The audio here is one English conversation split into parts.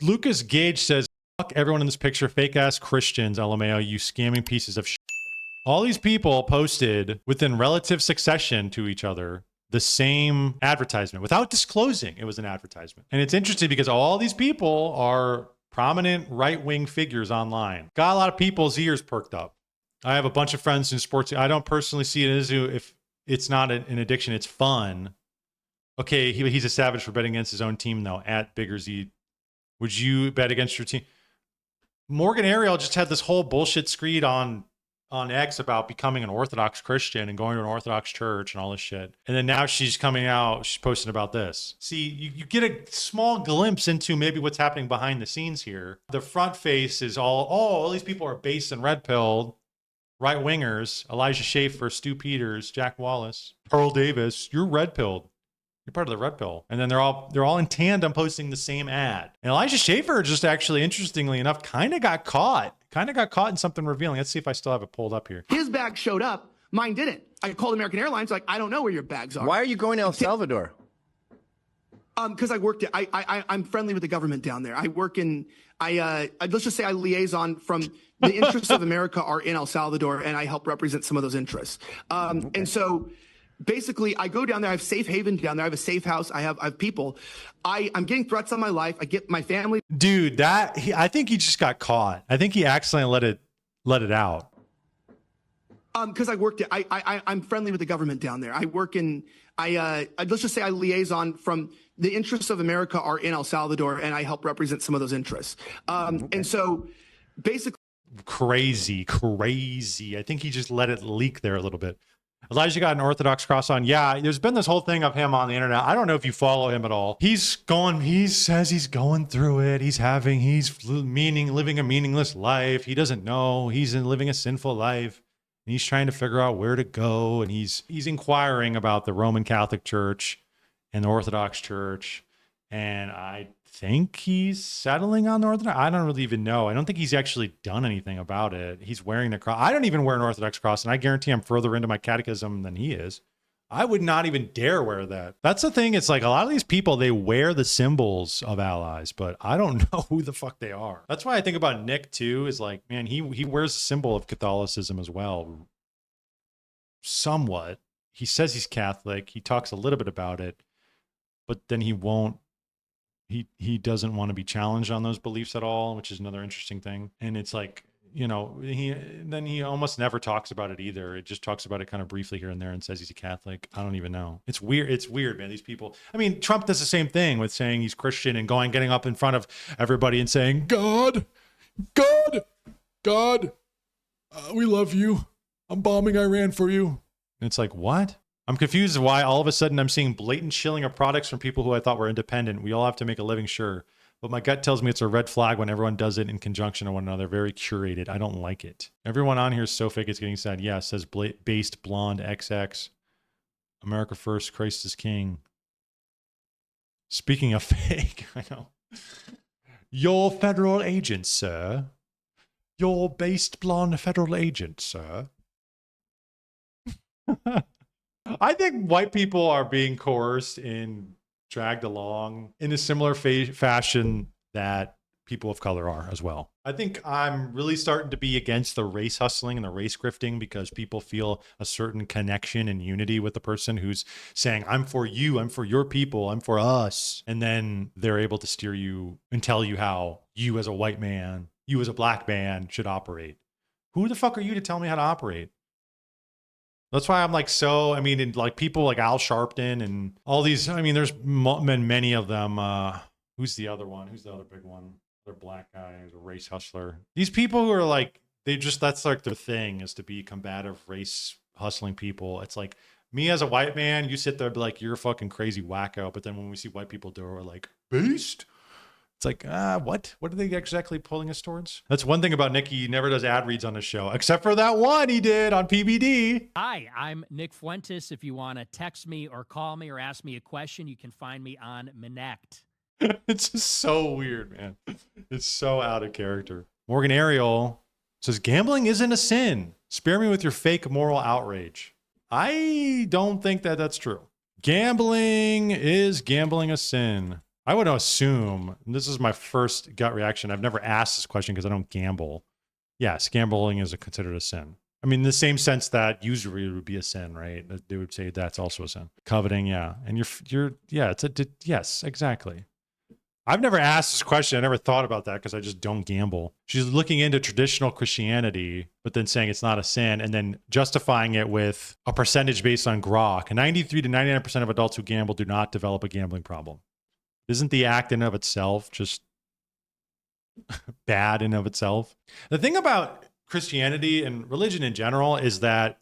Lucas Gage says, fuck everyone in this picture, fake ass Christians, LMAO, you scamming pieces of shit. All these people posted within relative succession to each other the same advertisement without disclosing it was an advertisement. And it's interesting because all these people are prominent right-wing figures online. Got a lot of people's ears perked up. I have a bunch of friends in sports. I don't personally see it as if it's not an addiction, it's fun. Okay, he's a savage for betting against his own team though, at Bigger Z. Would you bet against your team? Morgan Ariel just had this whole bullshit screed on X about becoming an Orthodox Christian and going to an Orthodox church and all this shit. And then now she's coming out, she's posting about this. See, you get a small glimpse into maybe what's happening behind the scenes here. The front face is all these people are based and red-pilled, right-wingers, Elijah Schaffer, Stu Peters, Jack Wallace, Pearl Davis. You're red-pilled. You're part of the red pill. And then they're all in tandem posting the same ad. And Elijah Schaffer just actually, interestingly enough, kind of got caught in something revealing. Let's see if I still have it pulled up here. His bag showed up. Mine didn't. I called American Airlines. Like, I don't know where your bags are. Why are you going to El Salvador? Because I worked. I'm friendly with the government down there. I work in. Let's just say I liaison from the interests of America are in El Salvador, and I help represent some of those interests. And so, basically, I go down there. I have safe haven down there. I have a safe house. I have people. I'm getting threats on my life. I get my family. Dude, I think he just got caught. I think he accidentally let it out. Because I worked. I'm friendly with the government down there. I work in. Let's just say I liaison from the interests of America are in El Salvador, and I help represent some of those interests. And so, basically, crazy. I think he just let it leak there a little bit. Elijah got an Orthodox cross on. Yeah, there's been this whole thing of him on the internet. I don't know if you follow him at all. He says he's going through it. He's living a meaningless life. He doesn't know. He's living a sinful life. And he's trying to figure out where to go. And he's inquiring about the Roman Catholic Church and the Orthodox Church. And I think he's settling on the Orthodox. I don't really even know. I don't think he's actually done anything about it. He's wearing the cross. I don't even wear an Orthodox cross, and I guarantee I'm further into my catechism than he is. I would not even dare wear that. That's the thing. It's like a lot of these people, they wear the symbols of allies, but I don't know who the fuck they are. That's why I think about Nick too, is like, man, he wears a symbol of Catholicism as well. Somewhat. He says he's Catholic. He talks a little bit about it, but then he won't. He doesn't want to be challenged on those beliefs at all, which is another interesting thing. And it's like, you know, he almost never talks about it either. It just talks about it kind of briefly here and there and says he's a Catholic. I don't even know. It's weird. It's weird, man. These people. I mean, Trump does the same thing with saying he's Christian and getting up in front of everybody and saying, God, we love you. I'm bombing Iran for you. And it's like, what? I'm confused why all of a sudden I'm seeing blatant shilling of products from people who I thought were independent. We all have to make a living, sure. But my gut tells me it's a red flag when everyone does it in conjunction to one another. Very curated. I don't like it. Everyone on here is so fake it's getting sad. Yeah, it says based blonde XX. America first, Christ is king. Speaking of fake, I know. Your federal agent, sir. Your based blonde federal agent, sir. I think white people are being coerced and dragged along in a similar fashion that people of color are as well. I think I'm really starting to be against the race hustling and the race grifting because people feel a certain connection and unity with the person who's saying, I'm for you, I'm for your people, I'm for us. And then they're able to steer you and tell you how you as a white man, you as a black man should operate. Who the fuck are you to tell me how to operate? That's why I'm like, and like people like Al Sharpton and all these, I mean, there's many of them. Who's the other one? Who's the other big one? They're black guy who's a race hustler. These people who are like, that's like their thing is to be combative race hustling people. It's like me as a white man, you sit there and be like, you're a fucking crazy wacko. But then when we see white people do it, we're like, based? It's like, what? What are they exactly pulling us towards? That's one thing about Nick. He never does ad reads on his show, except for that one he did on PBD. Hi, I'm Nick Fuentes. If you want to text me or call me or ask me a question, you can find me on Minect. It's just so weird, man. It's so out of character. Morgan Ariel says, gambling isn't a sin. Spare me with your fake moral outrage. I don't think that that's true. Gambling is a sin. I would assume, and this is my first gut reaction. I've never asked this question because I don't gamble. Yes, gambling is considered a sin. I mean, in the same sense that usury would be a sin, right? They would say that's also a sin. Coveting, yeah. And yes, exactly. I've never asked this question. I never thought about that because I just don't gamble. She's looking into traditional Christianity, but then saying it's not a sin and then justifying it with a percentage based on grok. 93 to 99% of adults who gamble do not develop a gambling problem. Isn't the act in of itself just bad in of itself? The thing about Christianity and religion in general is that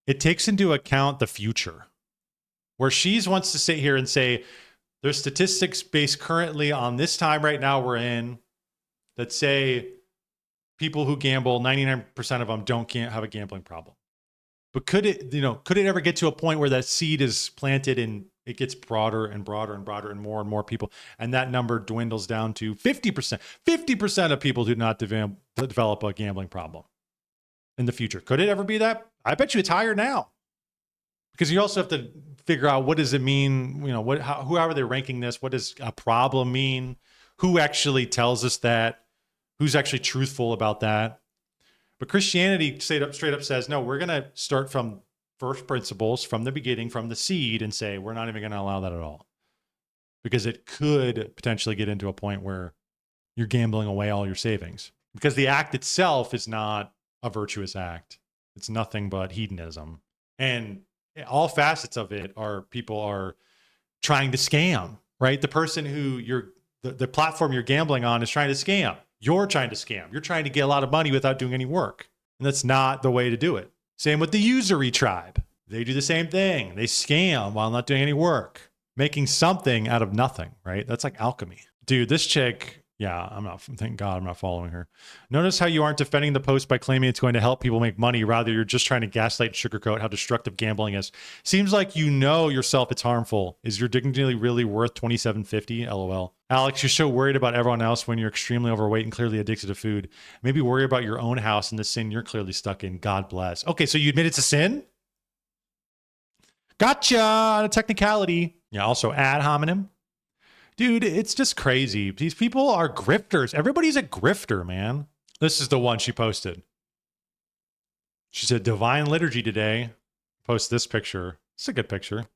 it takes into account the future. Where she wants to sit here and say, there's statistics based currently on this time right now we're in that say people who gamble, 99% of them don't have a gambling problem. But could it ever get to a point where that seed is planted and it gets broader and broader and broader and more people, and that number dwindles down to 50%? 50% of people do not develop a gambling problem in the future. Could it ever be that? I bet you it's higher now. Because you also have to figure out, what does it mean? How are they ranking this? What does a problem mean? Who actually tells us that? Who's actually truthful about that? But Christianity straight up says, no, we're going to start from first principles, from the beginning, from the seed, and say, we're not even going to allow that at all. Because it could potentially get into a point where you're gambling away all your savings. Because the act itself is not a virtuous act. It's nothing but hedonism. And all facets of it are people are trying to scam, right? The person who the platform you're gambling on is trying to scam. You're trying to scam. You're trying to get a lot of money without doing any work. And that's not the way to do it. Same with the usury tribe. They do the same thing. They scam while not doing any work, making something out of nothing, right? That's like alchemy. Dude, this chick, thank God I'm not following her. Notice how you aren't defending the post by claiming it's going to help people make money. Rather, you're just trying to gaslight and sugarcoat how destructive gambling is. Seems like you know yourself it's harmful. Is your dignity really worth $27.50? LOL. Alex, you're so worried about everyone else when you're extremely overweight and clearly addicted to food. Maybe worry about your own house and the sin you're clearly stuck in. God bless. Okay, so you admit it's a sin? Gotcha on a technicality. Yeah, also ad hominem. Dude, it's just crazy. These people are grifters. Everybody's a grifter, man. This is the one she posted. She said, Divine Liturgy today. Post this picture. It's a good picture.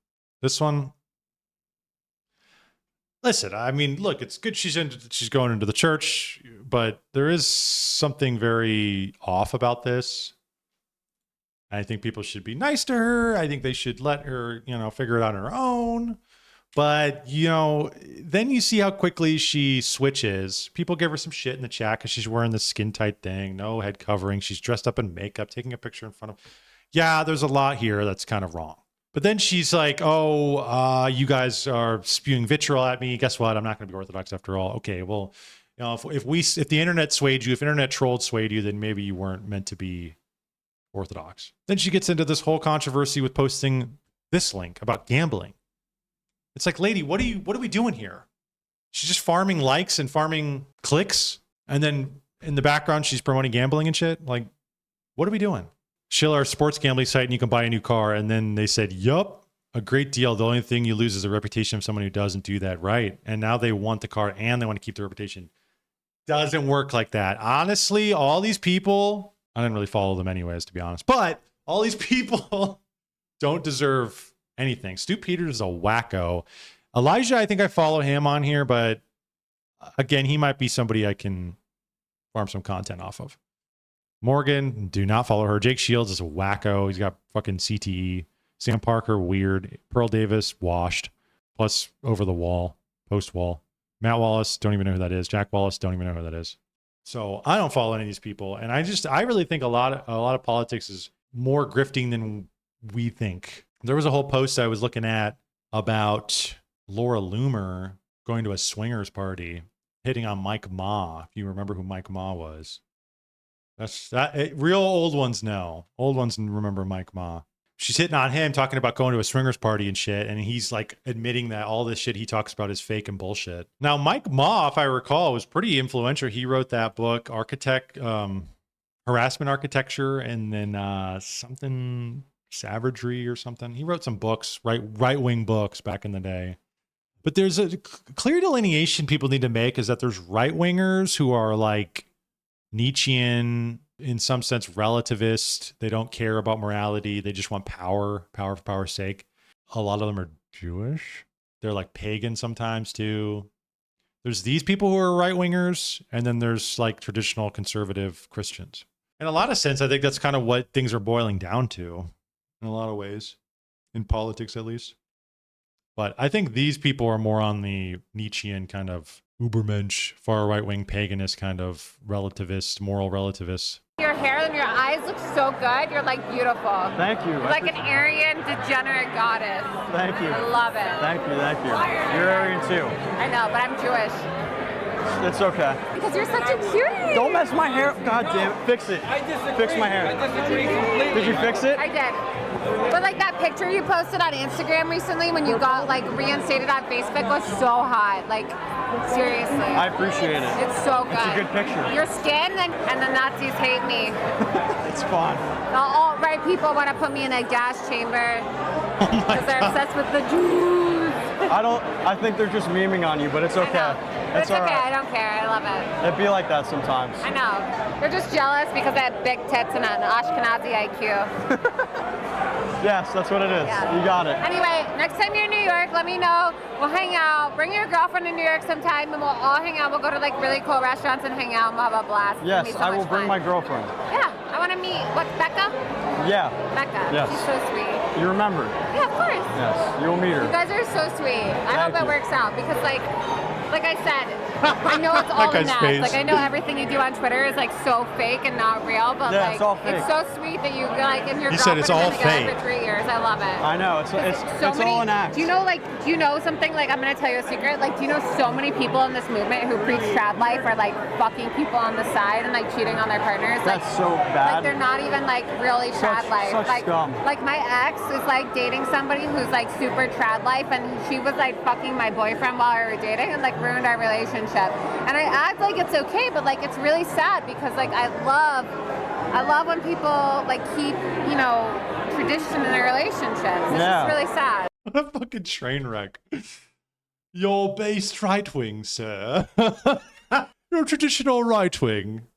This one. Listen, I mean, look, it's good she's going into the church, but there is something very off about this. I think people should be nice to her. I think they should let her, figure it out on her own. But, then you see how quickly she switches. People give her some shit in the chat because she's wearing this skin tight thing, no head covering. She's dressed up in makeup, taking a picture in front of. Yeah, there's a lot here that's kind of wrong. But then she's like, you guys are spewing vitriol at me. Guess what? I'm not going to be Orthodox after all. Okay, well, if the internet swayed you, if internet trolls swayed you, then maybe you weren't meant to be Orthodox. Then she gets into this whole controversy with posting this link about gambling. It's like, lady, what are we doing here? She's just farming likes and farming clicks. And then in the background, she's promoting gambling and shit. Like, what are we doing? Schiller, sports gambling site, and you can buy a new car. And then they said, yup, a great deal. The only thing you lose is the reputation of someone who doesn't do that right. And now they want the car and they want to keep the reputation. Doesn't work like that. Honestly, all these people, I didn't really follow them anyways, to be honest. But all these people don't deserve anything. Stu Peters is a wacko. Elijah, I think I follow him on here, but again, he might be somebody I can farm some content off of. Morgan, do not follow her. Jake Shields is a wacko. He's got fucking CTE. Sam Parker, weird. Pearl Davis, washed. Plus over the wall, post wall. Matt Wallace, don't even know who that is. Jack Wallace, don't even know who that is. So I don't follow any of these people. And I really think a lot of politics is more grifting than we think. There was a whole post I was looking at about Laura Loomer going to a swingers party, hitting on Mike Ma. If you remember who Mike Ma was. Real old ones know. Old ones remember Mike Ma. She's hitting on him, talking about going to a swingers party and shit. And he's like admitting that all this shit he talks about is fake and bullshit. Now, Mike Ma, if I recall, was pretty influential. He wrote that book, Harassment Architecture, and then something Savagery or something. He wrote some books, right-wing books back in the day. But there's a clear delineation people need to make, is that there's right wingers who are like Nietzschean, in some sense relativist. They don't care about morality. They just want power for power's sake. A lot of them are Jewish. They're like pagan sometimes too. There's these people who are right wingers, and then there's like traditional conservative Christians. In a lot of sense, I think that's kind of what things are boiling down to in a lot of ways, in politics at least. But I think these people are more on the Nietzschean kind of Ubermensch, far right-wing paganist kind of relativist, moral relativist. Your hair and your eyes look so good. You're like beautiful. Thank you. You're like an Aryan degenerate goddess. Thank you. I love it. Thank you. You're Aryan too. I know, but I'm Jewish. It's okay. Because you're such a cutie. Don't mess my hair. God damn it. Fix it. I disagree. Fix my hair. I disagree completely. Did you fix it? I did. But like that picture you posted on Instagram recently when you got like reinstated on Facebook was so hot. Like seriously. I appreciate it. It's so good. It's a good picture. Your skin and the Nazis hate me. It's fun. The alt-right people want to put me in a gas chamber because they're obsessed with the Jews. I think they're just memeing on you, but it's okay. But it's okay. all right. I don't care. I love it. It'd be like that sometimes. I know. They're just jealous because I have big tits and an Ashkenazi IQ. Yes, that's what it is. Yeah. You got it. Anyway, next time you're in New York, let me know. We'll hang out. Bring your girlfriend to New York sometime, and we'll all hang out. We'll go to like really cool restaurants and hang out, and we'll have a blast. Yes, It'll be so I will much bring fun. my girlfriend. Yeah, I want to meet. What, Becca? Yeah. Becca. Yes. She's so sweet. You remember? Yeah, of course. Yes, you'll meet her. You guys are so sweet. I hope it works out because like I said, I know it's all That in guy's that. face. Like I know everything you do on Twitter is like so fake and not real, but Yeah, like it's all fake. so sweet that you like and your You said girlfriend it's all have been together fake. for 3 years. I love it. I know, it's all an act. Do you know something like I'm gonna tell you a secret? Like, do you know so many people in this movement who preach trad life are like fucking people on the side and like cheating on their partners? That's like, so bad. Like they're not even like really trad life. Such like scum. like my ex is like dating somebody who's like super trad life, and she was like fucking my boyfriend while we were dating and like ruined our relationship. And I act like it's okay, but like it's really sad because like I love when people like keep, you know, tradition in their relationships. It's just really sad. What a fucking train wreck. You're based right wing, sir. You're traditional right wing.